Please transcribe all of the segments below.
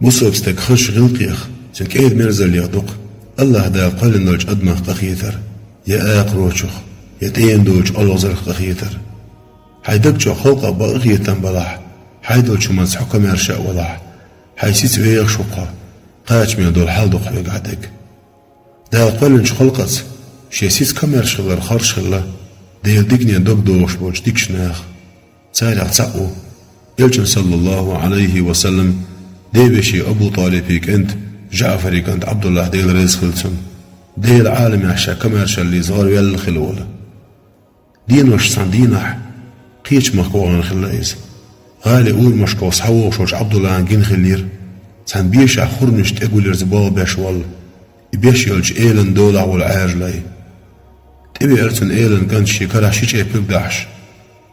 مصوبستك خش غلقيخ سنك ايد مرزل يغدق الله دا قل نوج أدمغ قخيتر يا آقروشخ يتين دوج الله زرق قخيتر حيدك جو خلق بأغيتن بلاح حيدل شو منس حكم يرشأ ولاح حيسيس ويغ شقا قاش من دول حالدق ويقعدك دا قل نش خلقت شيسيس كم يرشغل خرشغل ديل ديكني دوك دوش بوش ديكشناخ سايلع تسقو يلجن صلى الله عليه وسلم ديبشي أبو طالبيك أنت جعفري كانت عبد الله ديل رزق خلصن ديل عالم يحشا كمارشا اللي صغار يل خلوله دين وش سان دينح قيش مخوغن خلايز غالي أول مشكو صحوه شوش عبد الله عن خلير سان بيشا خرنش تقول يرزبال بيش وال يبيش يلج إيلن دولع والعاج لاي تبي أرتن إيلن كانت شكرا شيش إيبك داش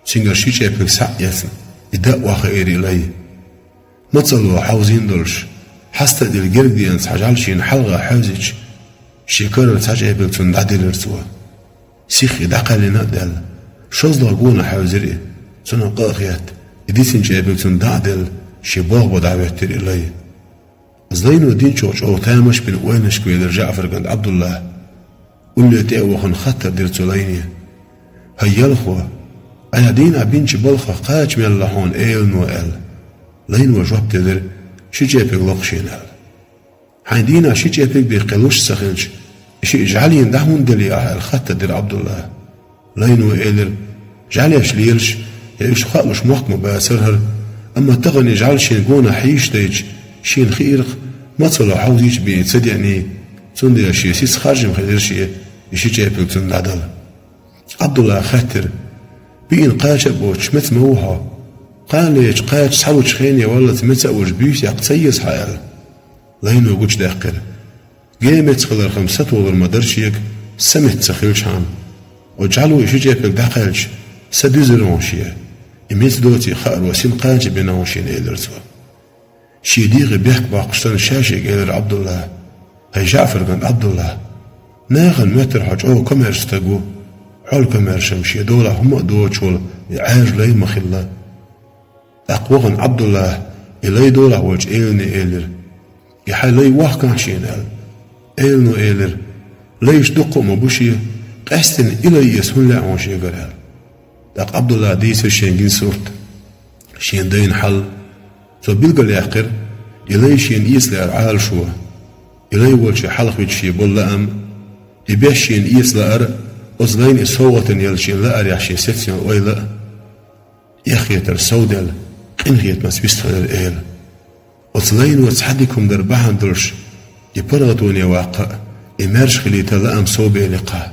سنجر شيش إيبك سع يثن يدق وخيري لاي متصلوا حوزين دولش حستا ديل جرديان سحجالشين حلغة حوزيج شكرا سحج إيبك تن دعدل ارتوا سيخي دقالي نقدل شوزلا قونا حوزيري سنة قاقيات إديسين جايبك تن دعدل شباغ بدعواتر إلي زلينو دين شوش أو تامش بين وينش كويدر جعفر كند عبد الله قولي تأوخن خطر دير توليني هيا الخوة أيا دينا بينش بلخة قاش من اللحون إيل نو إل لين وجواب تدر شي جايبك لقشين إل حين دينا شي جايبك بيقلوش سخنش شي اجعلين دهون دلي الخطر دير عبد الله لين وإيلر جعليش ليلش يعيش خالش محكمة بأسرهر أما تغن يجعل شين قونا حيش ديج شين خيرق ما تصلوا حوزيش بين تصدعني تندي شي سيس خارج مخدر شي يشي جايبك تند عدل عبد الله خاتر بين قاش بوش مثل موها قال ليش قاش سحوش خيني ولا تمسا وش بيش يقتسيس حال لينو قوش داقر قيمت خلال 5 وغر مدرشيك سمت سخيلش عام وجعلوا يشي جايبك داقلش سدوزرون شيه إميز دوتي خار وسين قاج بينهم شين إيلرتوا شي ديغي بيحك باقشتان شاشي إيلر عبد الله هاي جعفر كان عبد الله ناغن متر حاج أو كمرش تقو حول كمرش مشي دولا هم دوتشول يعاج لي مخلا أقوغن عبد الله إلي دولا وج إيلني إيلر يحي لي واحكان شين إيلنو إيلر ليش دقو مبوشي قاستن إلي يسهن لعون شي قرال داق عبد الله ديس شينجين سورت شين دين حل سو بيلقى الآخر إلي شين إيس لأرعال شوى إلي والشي حلق ويتشي بول لأم يبيش شين إيس لأر أزلين إسوغة يلشين لأر يحشي ستين ويلا يخيتر سودل قنغيت مسبيستغل الإيل أزلين وتحديكم دربحان دلش يبرغتون يواقع إمارش خليتا لأم صوبي لقاه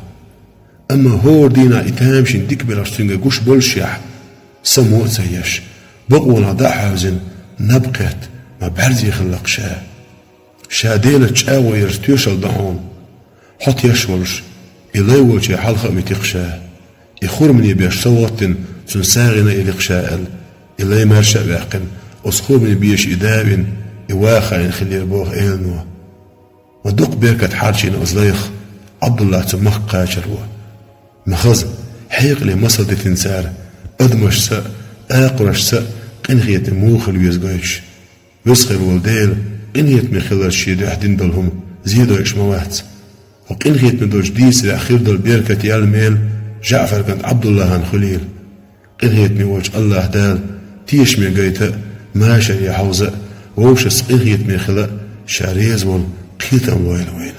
أما هور دينا إتامشين ديك بلاشتنغ قوش بولشيح سموت زيش بقونا داحوزن نبقت ما برزي خلق شا ديلة شاوة يرتوش الدعون حط يشولش إلي وجه حلقة متيقشا يخور من يبيش صوتن سنساغنا إليقشاء إلي مرشا باقن أسخور من يبيش إدابن إواخا خلير بوغ إلنو ودق بيركت حارشين أزليخ عبد الله تمخ قاشروا مخز حيق لي مصد تنسار أدمش سا آقرش سا قنغيت موخل ويزغيش ويسخر والديل قنغيت مخلال شيد أحدين دلهم زيدو إشموات وقنغيت من دوش ديس لأخير دل بيركة يالميل جعفر كانت عبد الله عن خليل قنغيت من وجه الله دال تيش من قيتا ماشا يا حوزة ووشس قنغيت من خلا شاريز وال قيتا ويل